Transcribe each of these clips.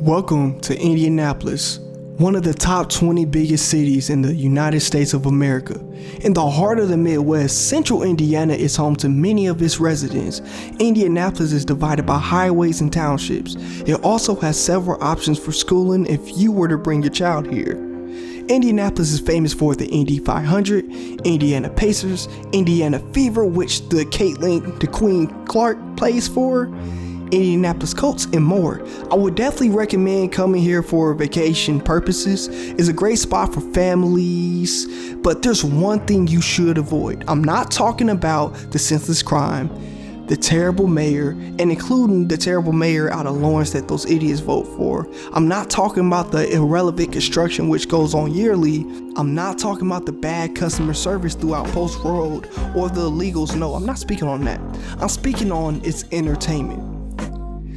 Welcome to Indianapolis, one of the top 20 biggest cities in the United States of America. In the heart of the Midwest, central Indiana is home to many of its residents. Indianapolis is divided by highways and townships. It also has several options for schooling if you were to bring your child here. Indianapolis is famous for the Indy 500, Indiana Pacers, Indiana Fever, which the Caitlin the Queen Clark plays for, Indianapolis Colts, and more. I would definitely recommend coming here for vacation purposes. It's a great spot for families, but there's one thing you should avoid. I'm not talking about the senseless crime, the terrible mayor, and including the terrible mayor out of Lawrence that those idiots vote for. I'm not talking about the irrelevant construction which goes on yearly. I'm not talking about the bad customer service throughout Post Road or the illegals. No, I'm not speaking on that. I'm speaking on its entertainment.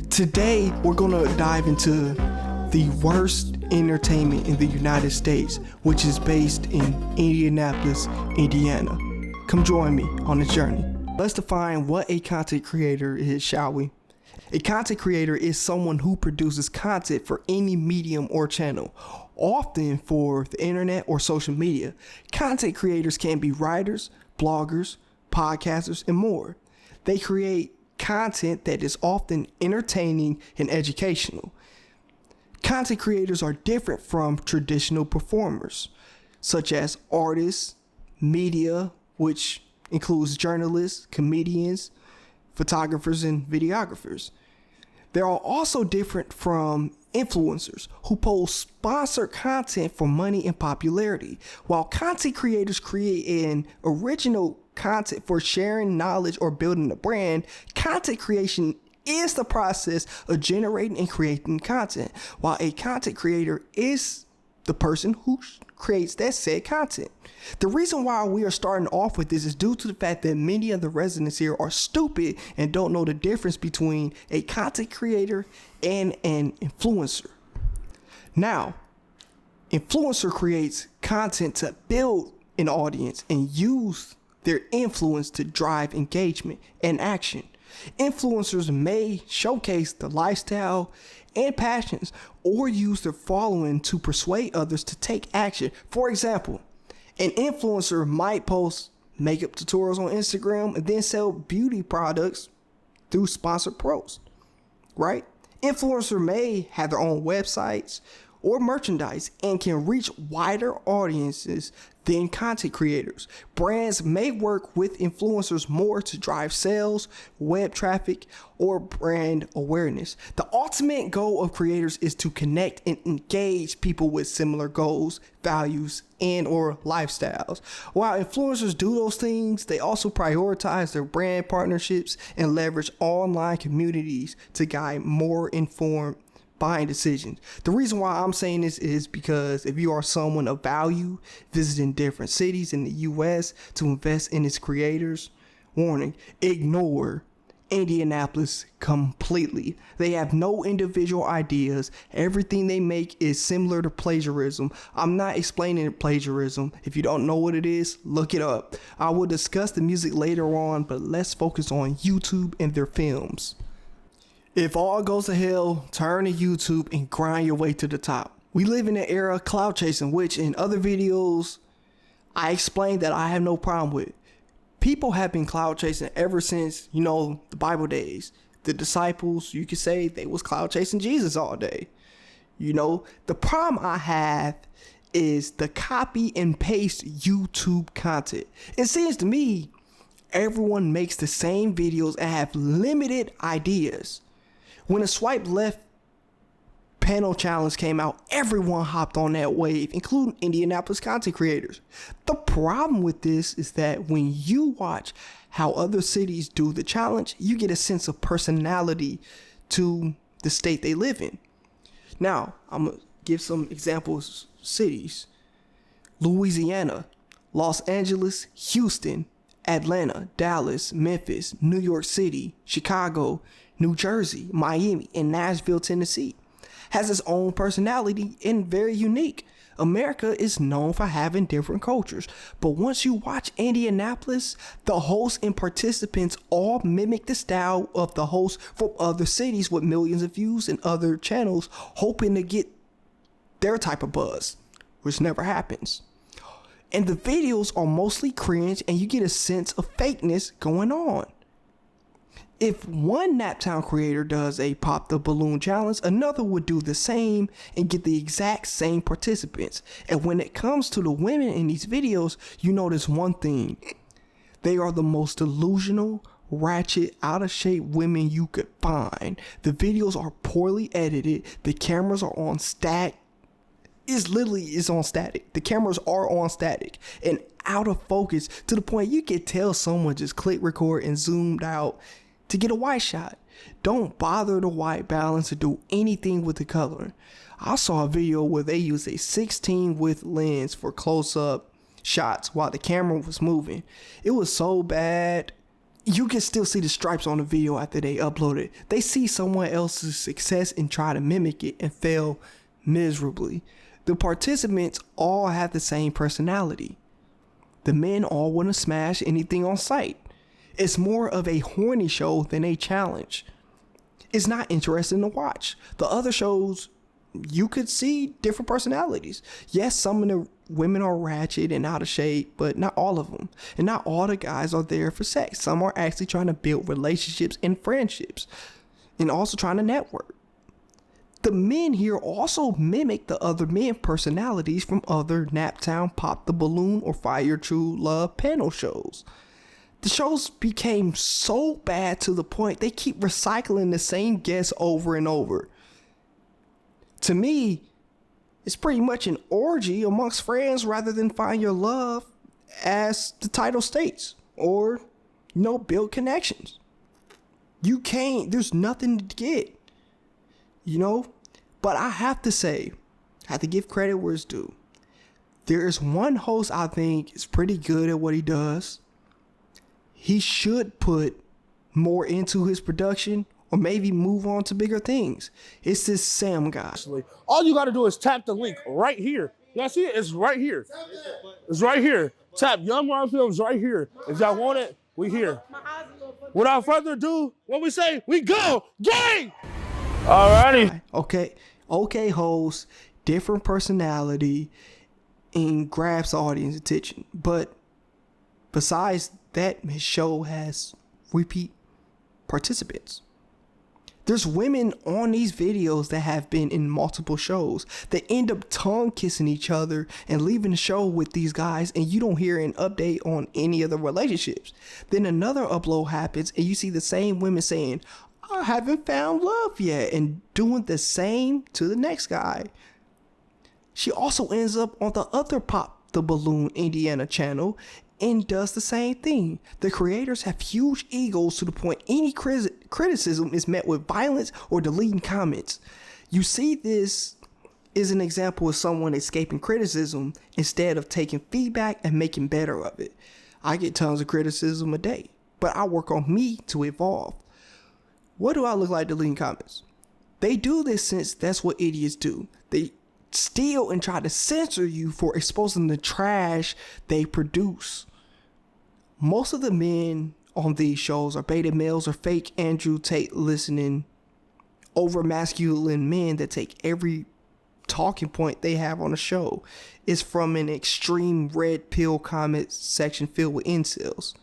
Today, we're gonna dive into the worst entertainment in the United States, which is based in Indianapolis, Indiana. Come join me on this journey. Let's define what a content creator is, shall we? A content creator is someone who produces content for any medium or channel, often for the internet or social media. Content creators can be writers, bloggers, podcasters, and more. They create content that is often entertaining and educational. Content creators are different from traditional performers, such as artists, media, which includes journalists, comedians, photographers, and videographers. They are also different from influencers who post sponsored content for money and popularity. While content creators create an original content for sharing knowledge or building a brand, content creation is the process of generating and creating content, while a content creator is the person who creates that said content. The reason why we are starting off with this is due to the fact that many of the residents here are stupid and don't know the difference between a content creator and an influencer. Now, influencer creates content to build an audience and use their influence to drive engagement and action. Influencers may showcase the lifestyle and passions or use their following to persuade others to take action. For example, an influencer might post makeup tutorials on Instagram and then sell beauty products through sponsored posts, right? Influencers may have their own websites or merchandise and can reach wider audiences than content creators. Brands may work with influencers more to drive sales, web traffic, or brand awareness. The ultimate goal of creators is to connect and engage people with similar goals, values, and or lifestyles. While influencers do those things, they also prioritize their brand partnerships and leverage online communities to guide more informed buying decisions. The reason why I'm saying this is because if you are someone of value visiting different cities in the US to invest in its creators, warning, ignore Indianapolis completely. They have no individual ideas. Everything they make is similar to plagiarism. I'm not explaining plagiarism. If you don't know what it is, look it up. I will discuss the music later on, but let's focus on YouTube and their films. If all goes to hell, turn to YouTube and grind your way to the top. We live in an era of cloud chasing, which in other videos, I explained that I have no problem with. People have been cloud chasing ever since, the Bible days. The disciples, you could say they was cloud chasing Jesus all day. The problem I have is the copy and paste YouTube content. It seems to me everyone makes the same videos and have limited ideas. When a swipe left panel challenge came out, everyone hopped on that wave, including Indianapolis content creators. The problem with this is that when you watch how other cities do the challenge, you get a sense of personality to the state they live in. Now, I'm going to give some examples of cities. Louisiana, Los Angeles, Houston, Atlanta, Dallas, Memphis, New York City, Chicago, New Jersey, Miami, and Nashville, Tennessee. has its own personality and very unique. America is known for having different cultures, but once you watch Indianapolis, the hosts and participants all mimic the style of the hosts from other cities with millions of views and other channels, hoping to get their type of buzz, which never happens. And the videos are mostly cringe and you get a sense of fakeness going on. If one Naptown creator does a pop the balloon challenge, another would do the same and get the exact same participants. And when it comes to the women in these videos, you notice one thing. They are the most delusional, ratchet, out of shape women you could find. The videos are poorly edited. The cameras are on static. It's on static. The cameras are on static and out of focus to the point you can tell someone just clicked record and zoomed out to get a white shot. Don't bother the white balance or do anything with the color. I saw a video where they used a 16 width lens for close-up shots while the camera was moving. It was so bad. You can still see the stripes on the video after they upload it. They see someone else's success and try to mimic it and fail miserably. The participants all have the same personality. The men all want to smash anything on sight. It's more of a horny show than a challenge. It's not interesting to watch. The other shows, you could see different personalities. Yes, some of the women are ratchet and out of shape, but not all of them. And not all the guys are there for sex. Some are actually trying to build relationships and friendships and also trying to network. The men here also mimic the other men personalities from other Naptown, Pop the Balloon, or Fire True Love panel shows. The shows became so bad to the point they keep recycling the same guests over and over. To me, it's pretty much an orgy amongst friends rather than find your love, as the title states, or, build connections. There's nothing to get, but I have to give credit where it's due. There is one host I think is pretty good at what he does. He should put more into his production or maybe move on to bigger things. It's this Sam guy. All you got to do is tap the link right here. Y'all see it? It's right here. It's right here. Tap Young Ron Films right here. If y'all want it, we here. Without further ado, what we say, we go. Gang! Alrighty. Okay, host, different personality, and grabs the audience attention. But besides that, his show has repeat participants. There's women on these videos that have been in multiple shows that end up tongue kissing each other and leaving the show with these guys, and you don't hear an update on any of the relationships. Then another upload happens and you see the same women saying, I haven't found love yet, and doing the same to the next guy. She also ends up on the other Pop the Balloon Indiana channel and does the same thing. The creators have huge egos to the point any criticism is met with violence or deleting comments. You see, this is an example of someone escaping criticism instead of taking feedback and making better of it. I get tons of criticism a day, but I work on me to evolve. What do I look like deleting comments? They do this since that's what idiots do. They steal and try to censor you for exposing the trash they produce. Most of the men on these shows are beta males or fake Andrew Tate listening, over masculine men that take every talking point they have on the show is from an extreme red pill comment section filled with incels.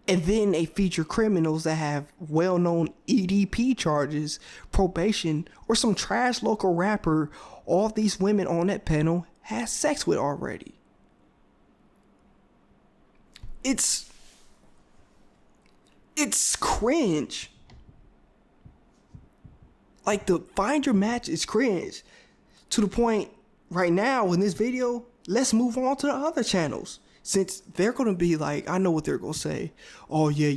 And then they feature criminals that have well-known EDP charges, probation, or some trash local rapper all these women on that panel has sex with already. It's cringe. Like, the find your match is cringe. To the point right now in this video, let's move on to the other channels. Since they're going to be like, I know what they're going to say. Oh yeah,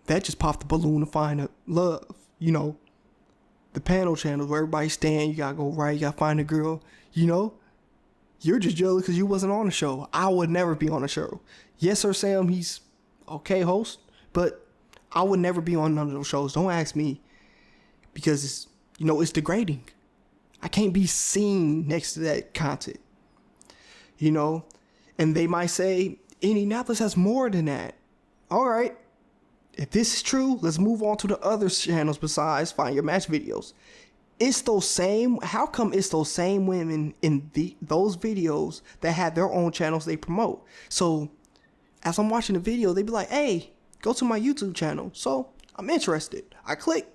that just popped the balloon to find a love. The panel channels where everybody stand, you got to go right, you got to find a girl. You're just jealous because you wasn't on the show. I would never be on the show. Yes, Sir Sam, he's okay host, but I would never be on none of those shows. Don't ask me, because You know, it's degrading. I can't be seen next to that content. You know, and they might say Indianapolis has more than that. All right. If this is true, let's move on to the other channels besides Find Your Match videos. How come it's those same women in those videos that have their own channels they promote? So as I'm watching the video, they be like, hey, go to my YouTube channel. So I'm interested. I click.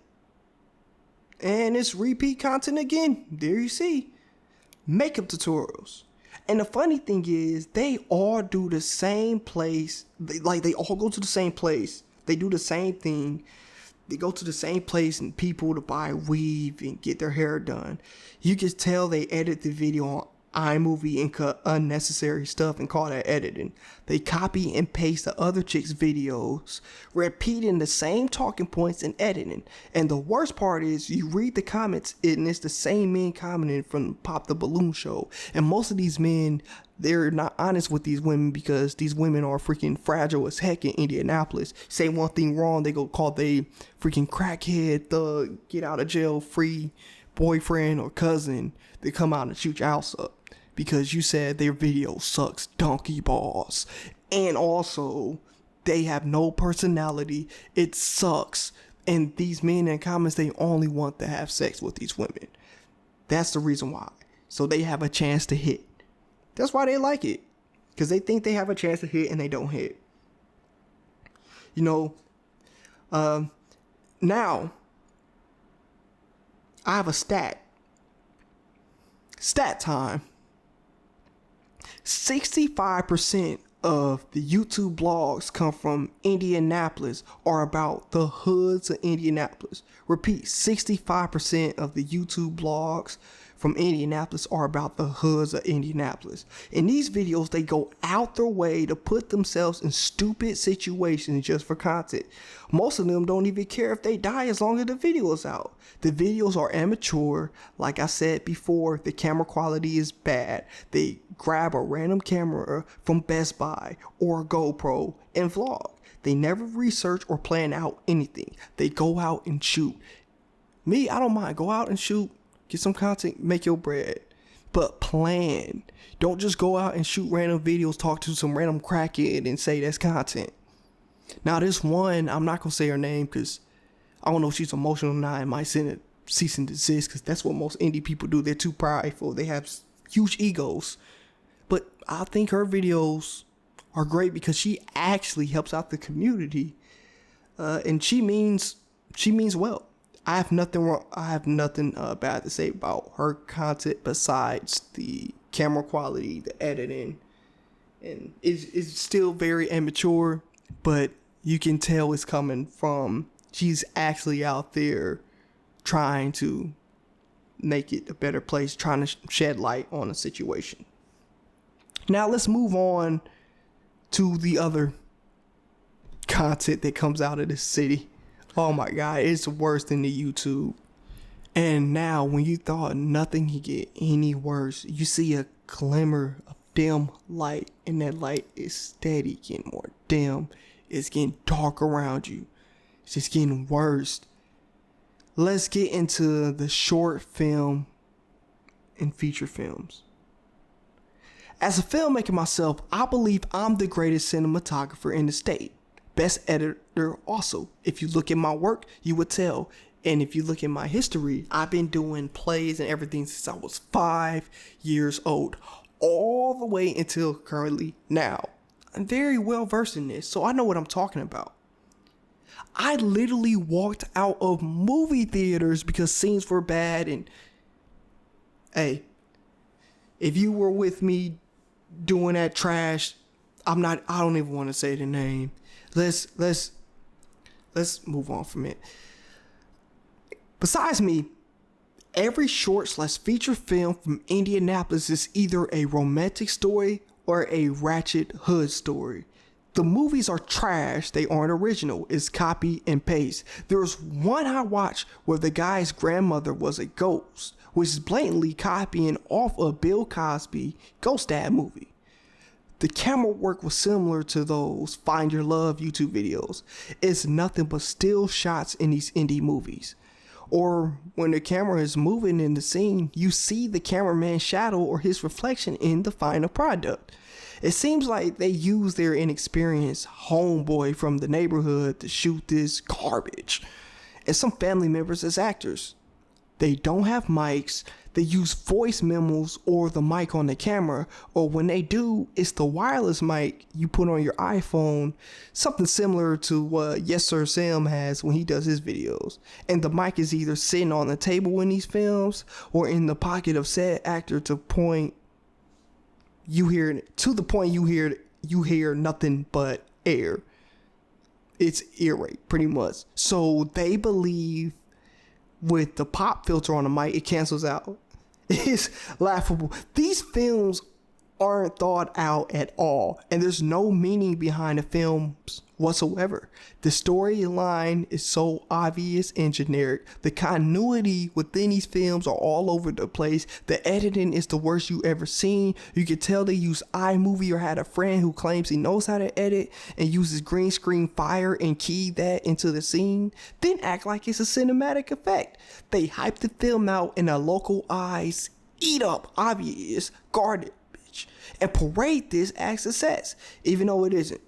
And it's repeat content again. There you see. Makeup tutorials. And the funny thing is, they all do the same place. They all go to the same place. They do the same thing. They go to the same place and people to buy weave and get their hair done. You can tell they edit the video on iMovie and cut unnecessary stuff and call that editing. They copy and paste the other chicks' videos, repeating the same talking points and editing. And the worst part is, you read the comments and it's the same men commenting from Pop the Balloon Show. And most of these men, they're not honest with these women because these women are freaking fragile as heck in Indianapolis. Say one thing wrong, they go call they freaking crackhead, thug, get out of jail free boyfriend or cousin. They come out and shoot your house up because you said their video sucks donkey balls. And also, they have no personality. It sucks. And these men in comments, they only want to have sex with these women. That's the reason why. So they have a chance to hit. That's why they like it. Because they think they have a chance to hit and they don't hit. You know, now, I have a stat. Stat time. 65% of the YouTube blogs come from Indianapolis or about the hoods of Indianapolis. Repeat, 65% of the YouTube blogs from Indianapolis are about the hoods of Indianapolis. In these videos, they go out their way to put themselves in stupid situations just for content. Most of them don't even care if they die as long as the video is out. The videos are immature. Like I said before, the camera quality is bad. They grab a random camera from Best Buy or a GoPro and vlog. They never research or plan out anything. They go out and shoot. Me, I don't mind. Go out and shoot. Get some content, make your bread. But plan. Don't just go out and shoot random videos, talk to some random crackhead and say that's content. Now this one, I'm not going to say her name because I don't know if she's emotional or not. I might send a cease and desist because that's what most indie people do. They're too prideful. They have huge egos. But I think her videos are great because she actually helps out the community. And she means well. I have nothing wrong. I have nothing bad to say about her content besides the camera quality, the editing, and it's still very immature, but you can tell it's coming from, she's actually out there trying to make it a better place, trying to shed light on a situation. Now let's move on to the other content that comes out of this city. Oh my God, it's worse than the YouTube. And now when you thought nothing could get any worse, you see a glimmer of dim light, and that light is steady getting more dim. It's getting dark around you. It's just getting worse. Let's get into the short film and feature films. As a filmmaker myself, I believe I'm the greatest cinematographer in the state. Best editor also. If you look at my work, you would tell. And if you look at my history, I've been doing plays and everything since I was 5 years old, all the way until currently now. I'm very well versed in this, so I know what I'm talking about. I literally walked out of movie theaters because scenes were bad. And hey, if you were with me doing that trash, I don't even want to say the name. Let's move on from it. Besides me, every short/feature film from Indianapolis is either a romantic story or a ratchet hood story. The movies are trash. They aren't original. It's copy and paste. There's one I watched where the guy's grandmother was a ghost, which is blatantly copying off a Bill Cosby Ghost Dad movie. The camera work was similar to those Find Your Love YouTube videos. It's nothing but still shots in these indie movies. Or when the camera is moving in the scene, you see the cameraman's shadow or his reflection in the final product. It seems like they use their inexperienced homeboy from the neighborhood to shoot this garbage, and some family members as actors. They don't have mics, they use voice memos or the mic on the camera, or when they do, it's the wireless mic you put on your iPhone, something similar to what Yes Sir Sam has when he does his videos. And the mic is either sitting on the table in these films or in the pocket of said actor to the point you hear nothing but air. It's ear rape, pretty much. So they believe with the pop filter on the mic, it cancels out. It's laughable. These films aren't thought out at all, and there's no meaning behind the films whatsoever. The storyline is so obvious and generic. The continuity within these films are all over the place. The editing is the worst you ever seen. You can tell they use iMovie or had a friend who claims he knows how to edit and uses green screen fire and key that into the scene, then act like it's a cinematic effect. They hype the film out in a local eyes eat up obvious garbage and parade this as success, even though it isn't.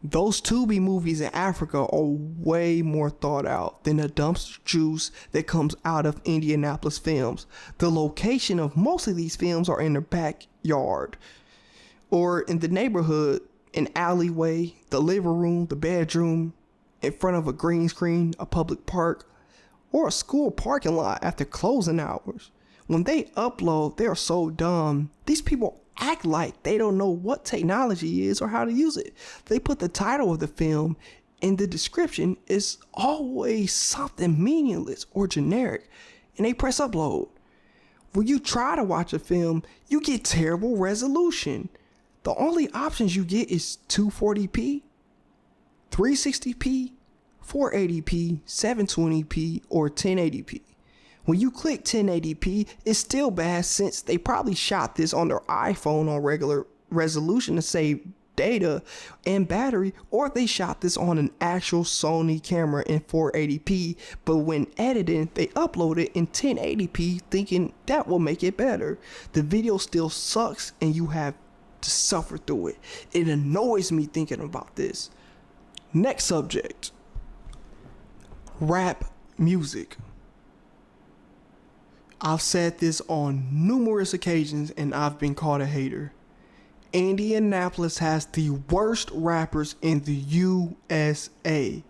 Those Tubi movies in Africa are way more thought out than the dumpster juice that comes out of Indianapolis films. The location of most of these films are in their backyard or in the neighborhood, an alleyway, the living room, the bedroom, in front of a green screen, a public park, or a school parking lot after closing hours. When they upload, they are so dumb. These people act like they don't know what technology is or how to use it. They put the title of the film in the description is always something meaningless or generic, and they press upload. When you try to watch a film, you get terrible resolution. The only options you get is 240p, 360p, 480p, 720p, or 1080p. When you click 1080p, it's still bad since they probably shot this on their iPhone on regular resolution to save data and battery, or they shot this on an actual Sony camera in 480p, but when editing, they upload it in 1080p thinking that will make it better. The video still sucks and you have to suffer through it. It annoys me thinking about this. Next subject. Rap music. I've said this on numerous occasions and I've been called a hater. Indianapolis has the worst rappers in the USA.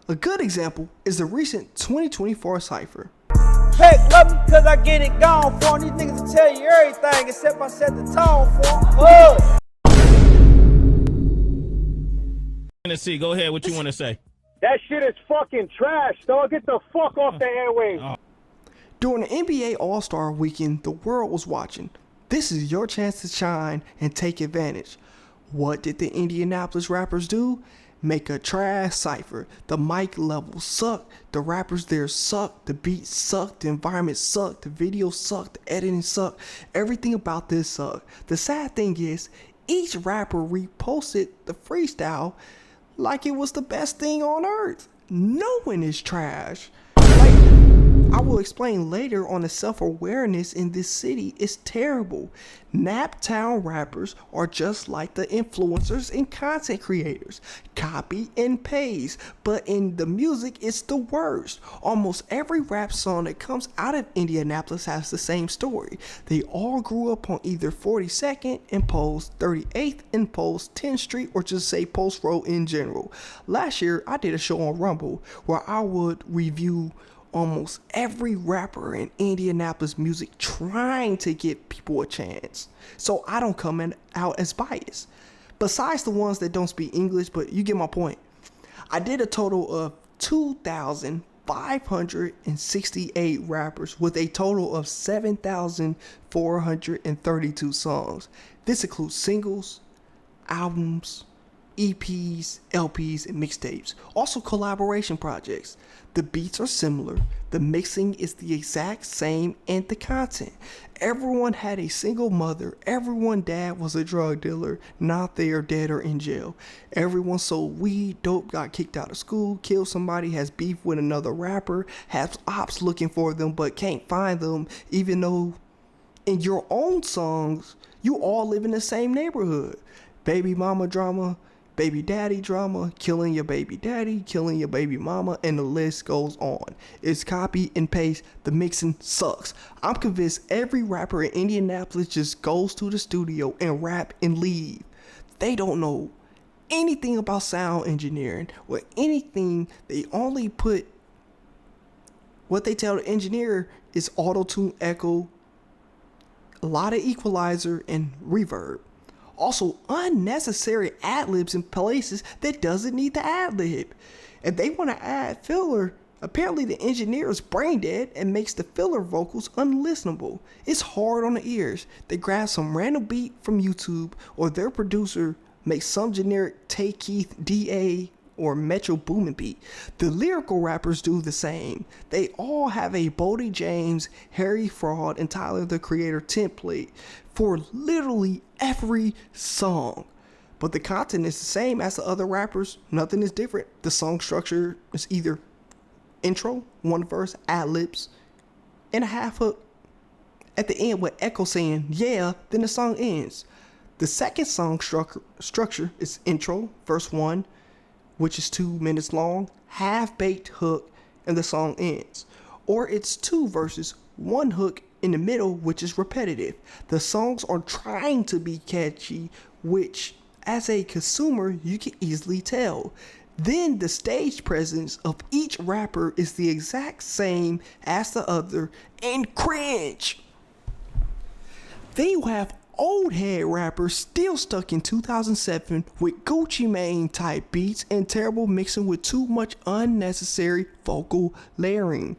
A good example is the recent 2024 cypher. Hey, love me cause I get it gone for 'em. These niggas will tell you everything except I set the tone for 'em. Tennessee, go ahead. What you want to say? That shit is fucking trash, dog. Get the fuck off the airwaves. During the NBA All-Star Weekend, the world was watching. This is your chance to shine and take advantage. What did the Indianapolis rappers do? Make a trash cypher. The mic levels suck, the rappers there suck, the beats suck, the environment sucked, the video sucked, the editing sucked. Everything about this sucked. The sad thing is, each rapper reposted the freestyle like it was the best thing on earth. No one is trash. I will explain later on the self-awareness in this city is terrible. Naptown rappers are just like the influencers and content creators. Copy and paste, but in the music it's the worst. Almost every rap song that comes out of Indianapolis has the same story. They all grew up on either 42nd and Post, 38th and Post, 10th Street, or just say Post Road in general. Last year I did a show on Rumble where I would review almost every rapper in Indianapolis music trying to give people a chance, so I don't come out as biased. Besides the ones that don't speak English, but you get my point. I did a total of 2,568 rappers with a total of 7,432 songs. This includes singles, albums, EPs, LPs, and mixtapes. Also collaboration projects. The beats are similar, the mixing is the exact same, and the content. Everyone had a single mother, everyone dad was a drug dealer, not they are dead or in jail. Everyone sold weed, dope, got kicked out of school, killed somebody, has beef with another rapper, has ops looking for them but can't find them, even though in your own songs, you all live in the same neighborhood. Baby mama drama, baby daddy drama, killing your baby daddy, killing your baby mama, and the list goes on. It's copy and paste. The mixing sucks. I'm convinced every rapper in Indianapolis just goes to the studio and rap and leave. They don't know anything about sound engineering or anything. They only put what they tell the engineer is auto-tune, echo, a lot of equalizer, and reverb. Also, unnecessary ad-libs in places that doesn't need the ad-lib. If they want to add filler, apparently the engineer is brain dead and makes the filler vocals unlistenable. It's hard on the ears. They grab some random beat from YouTube, or their producer makes some generic Tay Keith DA or Metro Boomin beat. The lyrical rappers do the same. They all have a Bodie James, Harry Fraud, and Tyler the Creator template for literally every song. But the content is the same as the other rappers. Nothing is different. The song structure is either intro, one verse, ad-libs, and a half hook at the end with Echo saying, yeah, then the song ends. The second song structure is intro, verse 1, which is 2 minutes long, half-baked hook, and the song ends. Or it's 2 verses, 1 hook in the middle, which is repetitive. The songs are trying to be catchy, which as a consumer you can easily tell. Then the stage presence of each rapper is the exact same as the other, and cringe. Then you have old head rappers still stuck in 2007 with Gucci Mane type beats and terrible mixing with too much unnecessary vocal layering.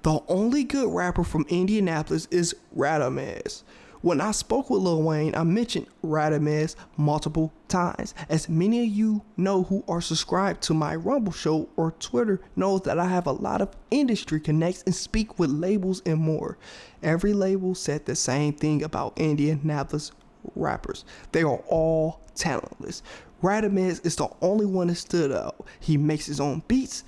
The only good rapper from Indianapolis is DHayes. When I spoke with Lil Wayne, I mentioned DHayes multiple times. As many of you know who are subscribed to my Rumble show or Twitter knows that I have a lot of industry connects and speak with labels and more. Every label said the same thing about Indianapolis rappers. They are all talentless. DHayes is the only one that stood out. He makes his own beats.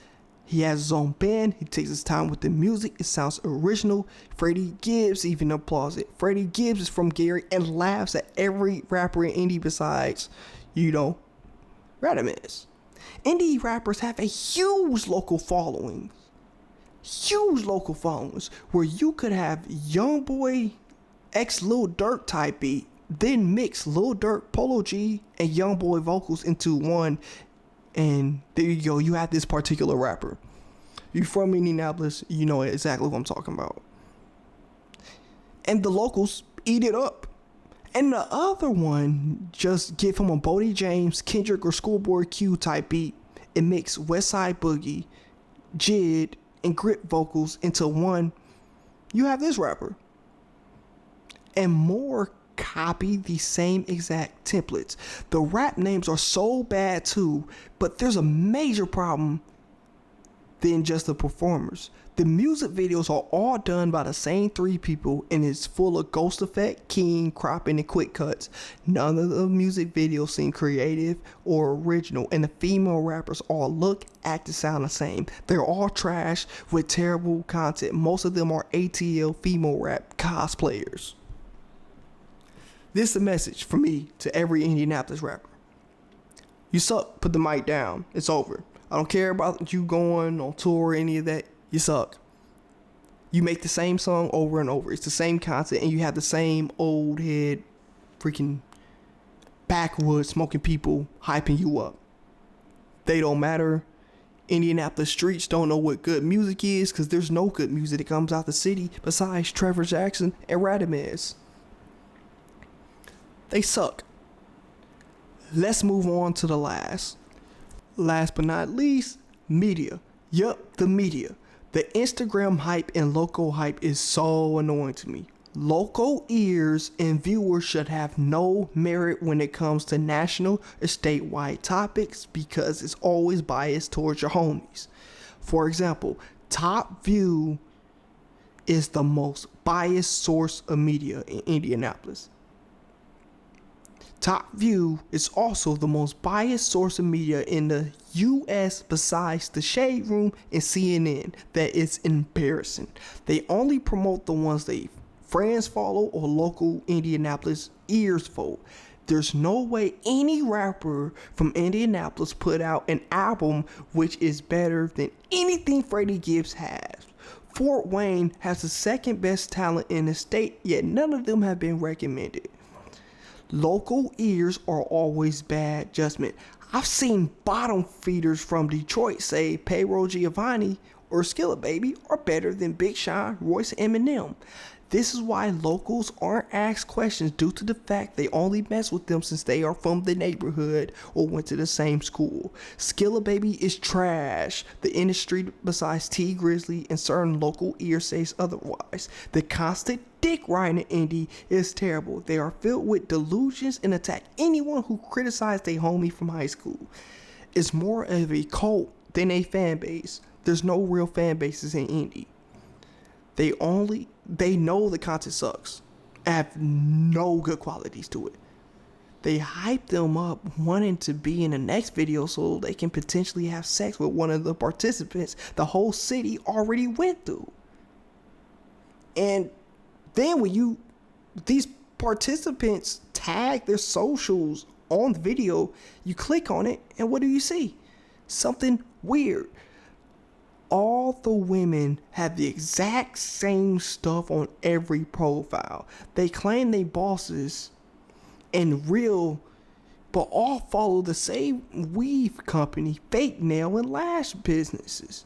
He has his own band. He takes his time with the music. It sounds original. Freddie Gibbs even applauds it. Freddie Gibbs is from Gary and laughs at every rapper in indie besides, DHayes. Indie rappers have a huge local following. Where you could have Youngboy X Lil Durk type beat, then mix Lil Durk, Polo G, and Youngboy vocals into one. And there you go, you have this particular rapper. You from Indianapolis, you know exactly what I'm talking about. And the locals eat it up. And the other one, just give him a Bodie James, Kendrick, or Schoolboy Q type beat and mix Westside Boogie, Jid, and Grip vocals into one. You have this rapper. And more copy the same exact templates. The rap names are so bad too, but there's a major problem than just the performers. The music videos are all done by the same 3 people and it's full of ghost effect, keying, cropping, and quick cuts. None of the music videos seem creative or original, and the female rappers all look, act, and sound the same. They're all trash with terrible content. Most of them are ATL female rap cosplayers. This is a message from me to every Indianapolis rapper. You suck, put the mic down. It's over. I don't care about you going on tour or any of that. You suck. You make the same song over and over. It's the same content and you have the same old head freaking backwoods smoking people hyping you up. They don't matter. Indianapolis streets don't know what good music is because there's no good music that comes out the city besides Trevor Jackson and DHayes. They suck. Let's move on to the last. Last but not least, media. Yup, the media. The Instagram hype and local hype is so annoying to me. Local ears and viewers should have no merit when it comes to national or statewide topics because it's always biased towards your homies. For example, Top View is the most biased source of media in Indianapolis. Top View is also the most biased source of media in the US besides the Shade Room and CNN. That is embarrassing. They only promote the ones they friends follow or local Indianapolis ears vote. There's no way any rapper from Indianapolis put out an album which is better than anything Freddie Gibbs has. Fort Wayne has the second best talent in the state, yet none of them have been recommended. Local ears are always bad judgment. I've seen bottom feeders from Detroit say Payroll Giovanni or Skilla Baby are better than Big Sean, Royce, and Eminem. This is why locals aren't asked questions due to the fact they only mess with them since they are from the neighborhood or went to the same school. Skilla Baby is trash. The industry besides T Grizzly and certain local ears says otherwise. The constant dick riding in Indy is terrible. They are filled with delusions and attack anyone who criticized their homie from high school. It's more of a cult than a fan base. There's no real fan bases in Indy. They know the content sucks. Have no good qualities to it. They hype them up wanting to be in the next video so they can potentially have sex with one of the participants the whole city already went through. And then when these participants tag their socials on the video, you click on it and what do you see? Something weird. All the women have the exact same stuff on every profile. They claim they bosses and real, but all follow the same weave company, fake nail and lash businesses.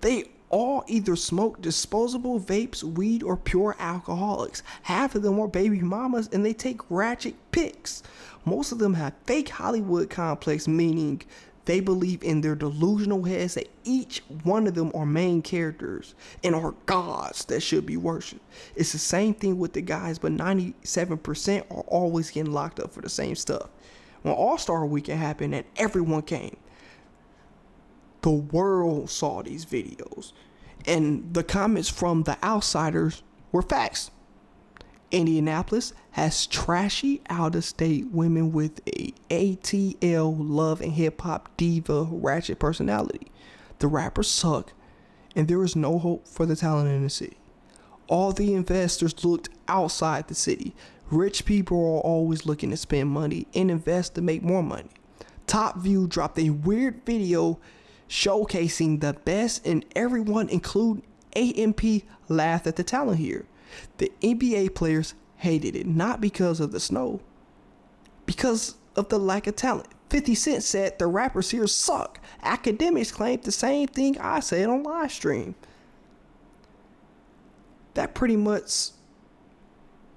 They all either smoke disposable vapes, weed, or pure alcoholics. Half of them are baby mamas and they take ratchet pics. Most of them have fake Hollywood complex, meaning they believe in their delusional heads that each one of them are main characters and are gods that should be worshipped. It's the same thing with the guys, but 97% are always getting locked up for the same stuff. When All-Star Weekend happened and everyone came, the world saw these videos. And the comments from the outsiders were facts. Indianapolis has trashy out-of-state women with a ATL love and hip-hop diva ratchet personality. The rappers suck, and there is no hope for the talent in the city. All the investors looked outside the city. Rich people are always looking to spend money and invest to make more money. Top View dropped a weird video showcasing the best, and everyone, including AMP, laughed at the talent here. The NBA players hated it, not because of the snow, because of the lack of talent. 50 Cent said the rappers here suck. Academics claimed the same thing I said on live stream. That pretty much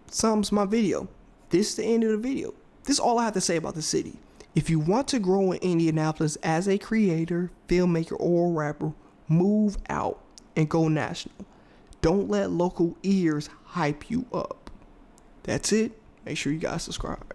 sums my video. This is the end of the video. This is all I have to say about the city. If you want to grow in Indianapolis as a creator, filmmaker, or rapper, move out and go national. Don't let local ears hype you up. That's it. Make sure you guys subscribe.